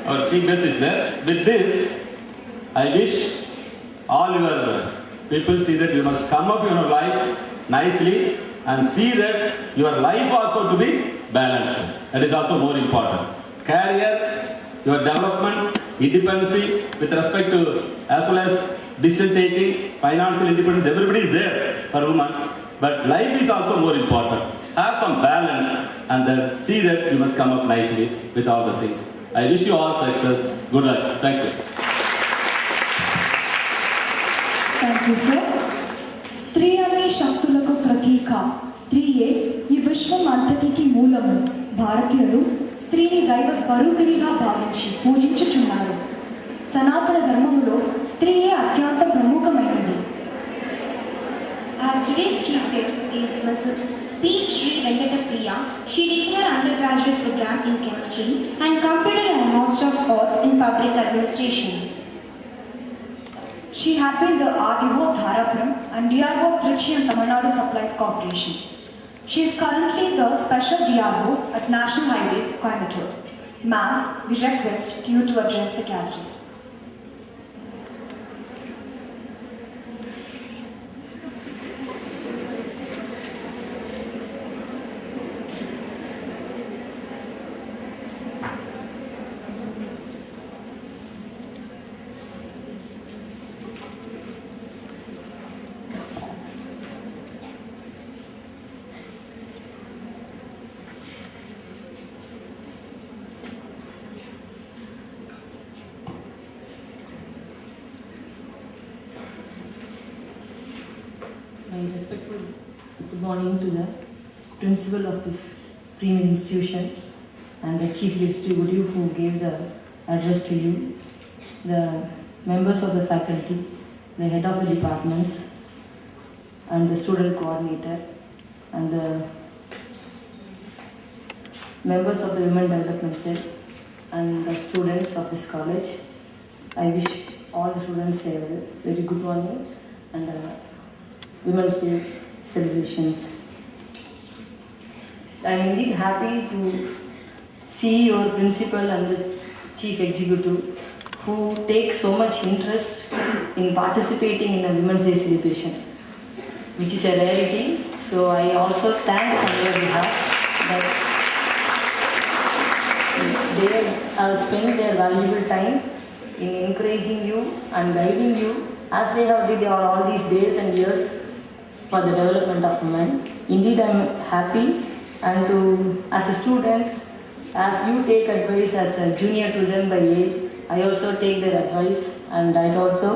our chief guest is there. With this, I wish all your people see that you must come up in your life nicely and see that your life also to be balanced. That is also more important. Career, your development, independency with respect to as well as decision taking, financial independence, everybody is there for women. But life is also more important. Have some balance and then see that you must come up nicely with all the things. I wish you all success. Good luck. Thank you. Thank you, sir. స్త్రీ అన్ని శక్తులకు ప్రతీక స్త్రీయే ఈ విశ్వం అంతటికి మూలము. భారతీయులు స్త్రీని దైవ స్వరూపిణిగా భావించి పూజించుచున్నారు. సనాతన ధర్మములో స్త్రీయే అత్యంత ప్రముఖమైనది. Today's chief guest is Mrs. P. Sri Venkata Priya. She did her undergraduate program in chemistry and completed a Master of Arts in Public Administration. She had been the RDO Dharapuram and DRO Trichy and Tamil Nadu Supplies Corporation. She is currently the Special DRO at National Highways, Coimbatore. Ma'am, we request you to address the gathering. My respectful good morning to the principal of this premier institution and the chief executive who gave the address to you, the members of the faculty, the head of the departments and the student coordinator and the members of the women development cell and the students of this college. I wish all the students a very good morning and Women's Day celebrations. I am indeed happy to see your principal and the chief executive who take so much interest in participating in a Women's Day celebration, which is a rarity. So I also thank on your behalf that they have spent their valuable time in encouraging you and guiding you as they have did all these days and years for the development of women. Indeed, I am happy and as a student, as you take advice as a junior to them by age, I also take their advice and I also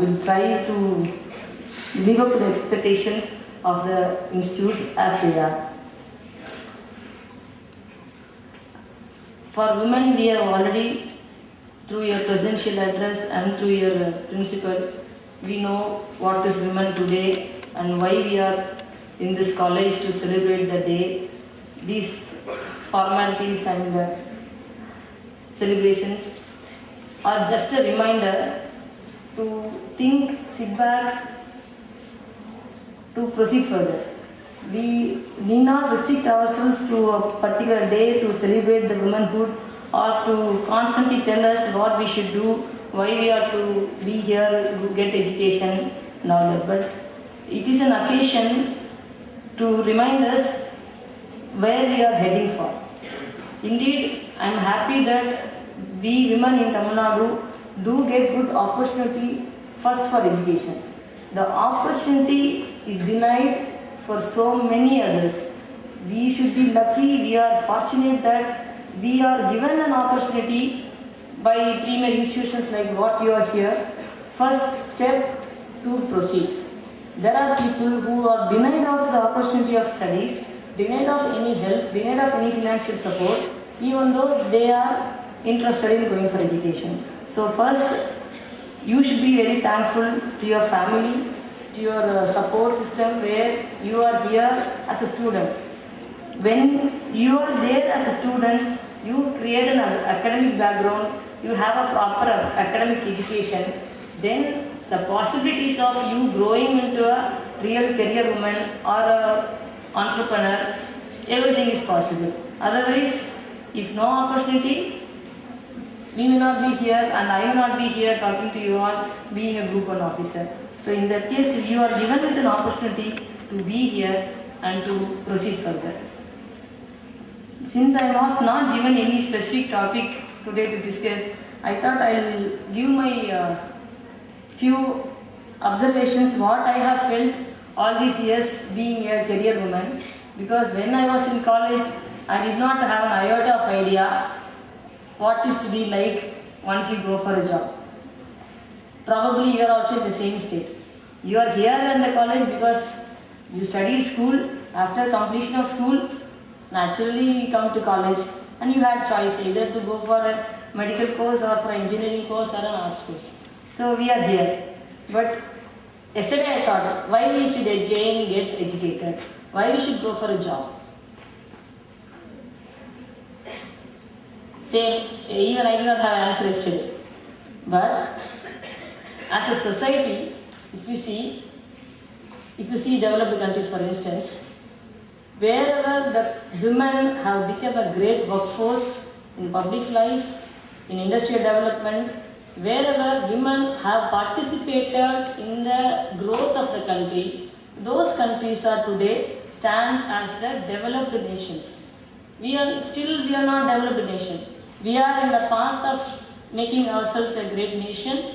will try to live up to the expectations of the institute as they are. For women, we have already, through your presidential address and through your principal, we know what is women today and why we are in this college to celebrate the day. These formalities and celebrations are just a reminder to think, sit back, to proceed further. We need not restrict ourselves to a particular day to celebrate the womanhood or to constantly tell us what we should do, why we are to be here, to get education and all that. But it is an occasion to remind us where we are heading for. Indeed, I am happy that we women in Tamil Nadu do get good opportunity first for education. The opportunity is denied for so many others. We should be lucky, we are fortunate that we are given an opportunity by premier institutions like what you are here. First step to proceed. There are people who are denied of the opportunity of studies, denied of any help, denied of any financial support, even though they are interested in going for education. So first, you should be very thankful to your family, to your support system where you are here as a student. When you are there as a student, you create an academic background, you have a proper academic education, then the possibilities of you growing into a real career woman or a entrepreneur, everything is possible. Otherwise, if no opportunity, we may not be here and I may not be here talking to you all being a group 1 officer. So in that case, you are given with an opportunity to be here and to proceed further. Since I was not given any specific topic today to discuss, I thought I'll give my few observations what I have felt all these years being a career woman. Because when I was in college, I did not have an iota of idea what is to be like once you go for a job. Probably you are also in the same state. You are here in the college because you studied school. After completion of school, naturally you come to college and you had choice either to go for a medical course or for an engineering course or an arts course. So we are here. But yesterday I thought, why we should again get educated? Why we should go for a job? Same, even I did not have an answer yesterday. But as a society, if you see developed countries for instance, wherever the women have become a great workforce in public life, in industrial development, wherever women have participated in the growth of the country, those countries are today stand as the developed nations. We are not developed nation. We are in the path of making ourselves a great nation,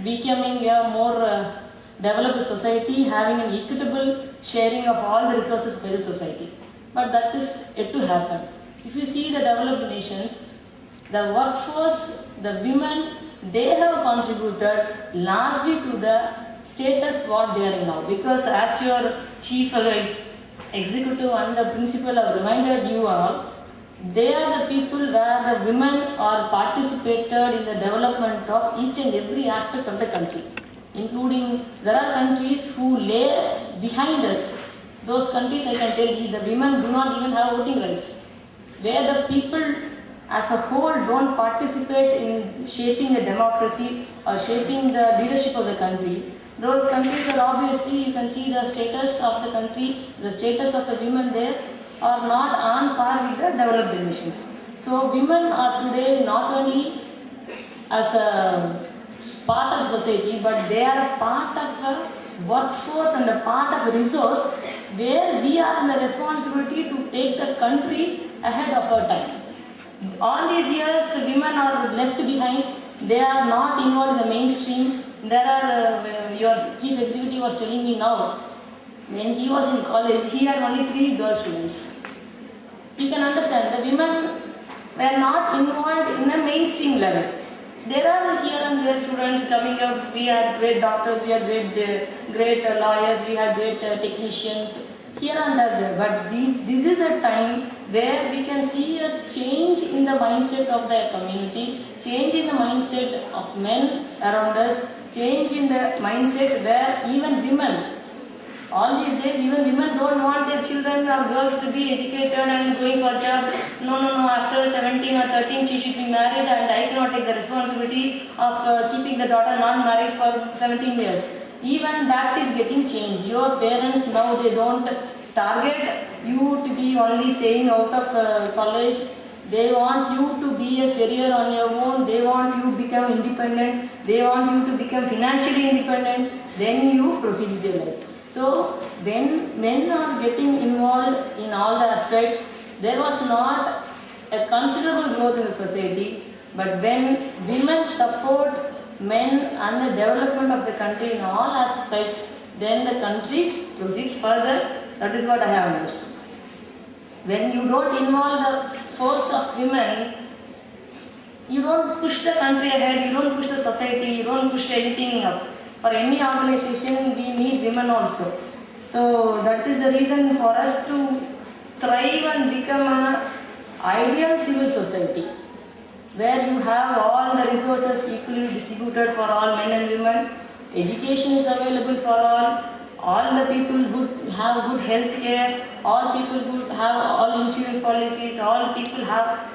becoming a more developed society, having an equitable sharing of all the resources by the society. But that is yet to happen. If you see the developed nations, the workforce, the women, they have contributed largely to the status what they are in now. Because as your chief executive and the principal have reminded you all, they are the people where the women are participated in the development of each and every aspect of the country. Including, there are countries who lay behind us. Those countries I can tell you, the women do not even have voting rights. Where the people as a whole don't participate in shaping the democracy or shaping the leadership of the country. Those countries are obviously, you can see the status of the country, the status of the women there are not on par with the developed nations. So women are today not only as a part of society, but they are a part of a workforce and a part of a resource where we are in the responsibility to take the country ahead of our time. All these years, women are left behind. They are not involved in the mainstream. There are, your chief executive was telling me now, when he was in college, he had only 3 girl students. You can understand, the women were not involved in a mainstream level. There are here and there students coming out. We had great doctors, we had great lawyers, we had great technicians, here and there. But this is a time where we can see a change in the mindset of the community, change in the mindset of men around us, change in the mindset where even women, all these days even women don't want their children or girls to be educated and going for a job. No, after 17 or 13 she should be married and I cannot take the responsibility of keeping the daughter not married for 17 years. Even that is getting changed. Your parents now, they don't target you to be only staying out of college. They want you to be a career on your own. They want you to become independent. They want you to become financially independent. Then you proceed with your life. So when men are getting involved in all the aspects, there was not a considerable growth in the society. But when women support men and the development of the country in all aspects, then the country proceeds further. That is what I have understood. When you don't involve the force of women, you don't push the country ahead, you don't push the society, you don't push anything up. For any organization, we need women also. So that is the reason for us to thrive and become an ideal civil society, where you have all the resources equally distributed for all men and women, education is available for all the people have good health care, all people have all insurance policies, all people have.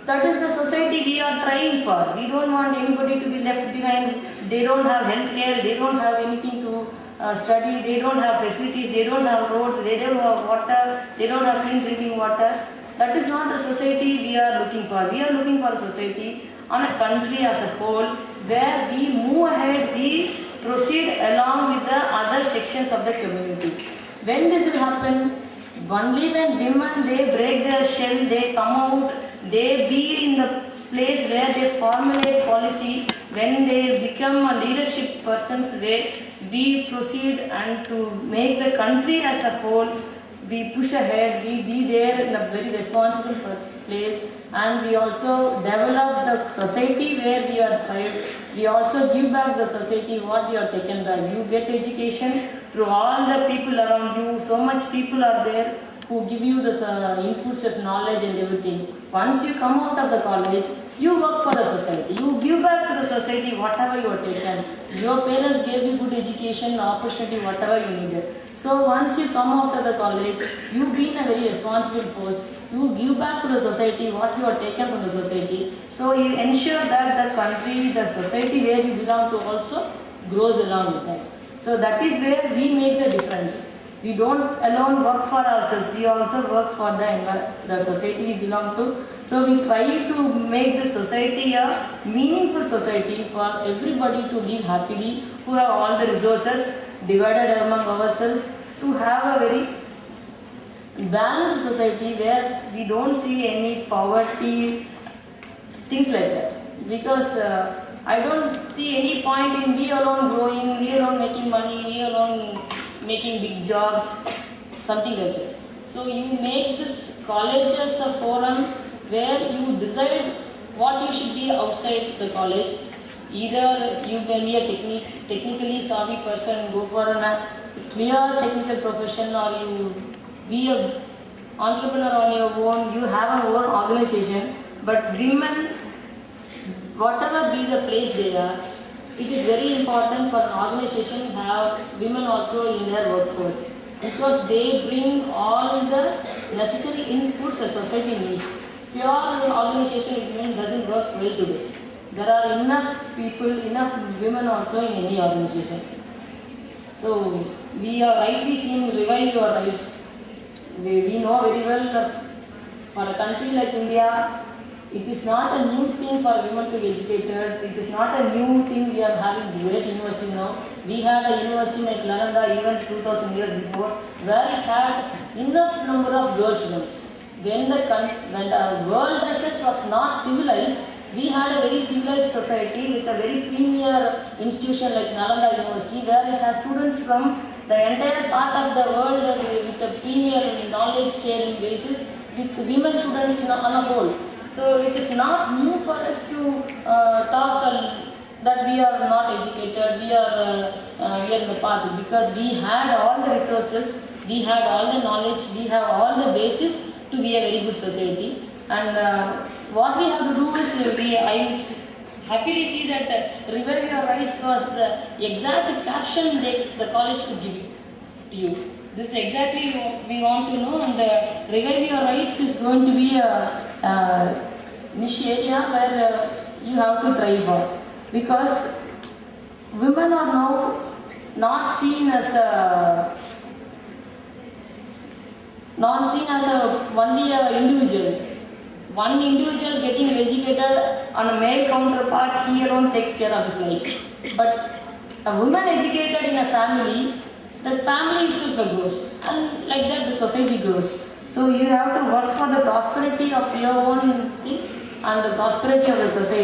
That is the society we are trying for. We don't want anybody to be left behind. They don't have health care, they don't have anything to study, they don't have facilities, they don't have roads, they don't have water, they don't have clean drinking water. That is not the society we are looking for. We are looking for a society on a country as a whole where we move ahead, we proceed along with the other sections of the community. When this will happen? Only when women they break their shell, they come out, they be in the place where they formulate policy, when they become a leadership persons where we proceed and to make the country as a whole, we push ahead, we be there in a very responsible place, and we also develop the society where we are thrived. We also give back the society what we are taken back. You get education through all the people around you. So much people are there who give you the inputs of knowledge and everything. Once you come out of the college, you work for the society. You give back to the society whatever you are taken. Your parents gave you good education, opportunity, whatever you needed. So once you come out of the college, you be in a very responsible post. You give back to the society what you are taken from the society. So you ensure that the country, the society where you belong to also grows along with that. So that is where we make the difference. We don't alone work for ourselves, we also work for the society we belong to. So we try to make the society a meaningful society for everybody to live happily, who have all the resources divided among ourselves, to have a very balanced society where we don't see any poverty, things like that. Because I don't see any point in we alone growing, we alone making money, we alone making big jobs, something like that. So you make this college as a forum where you decide what you should be outside the college. Either you can be a technically savvy person, go for a clear technical profession, or you be an entrepreneur on your own, you have an own organization. But women, whatever be the place they are, it is very important for an organization to have women also in their workforce, because they bring all the necessary inputs the society needs. Pure organization with women doesn't work well today. There are enough people, enough women also in any organization. So we are rightly seeing revive your rights. We know very well that for a country like India, it is not a new thing for women to be educated. It is not a new thing we are having great universities now. We had a university like Nalanda even 2000 years before, where it had enough number of girl students. When the world as such was not civilized, we had a very civilized society with a very premier institution like Nalanda University, where it has students from the entire part of the world with a premier knowledge sharing basis with women students on a whole. So it is not new for us to talk that we are not educated, we are in the path, because we had all the resources, we had all the knowledge, we have all the basis to be a very good society. And what we have to do is, I am happy to see that Revive Your Rights was the exact caption that the college could give to you. This is exactly what we want to know, and Revive Your Rights is going to be a niche area where you have to thrive for, because women are now not seen as only a individual. One individual getting educated on a male counterpart, he alone takes care of his life. But a woman educated in a family, the family itself grows, and like that the society grows. So you have to work for the prosperity of your own thing and the prosperity of the society.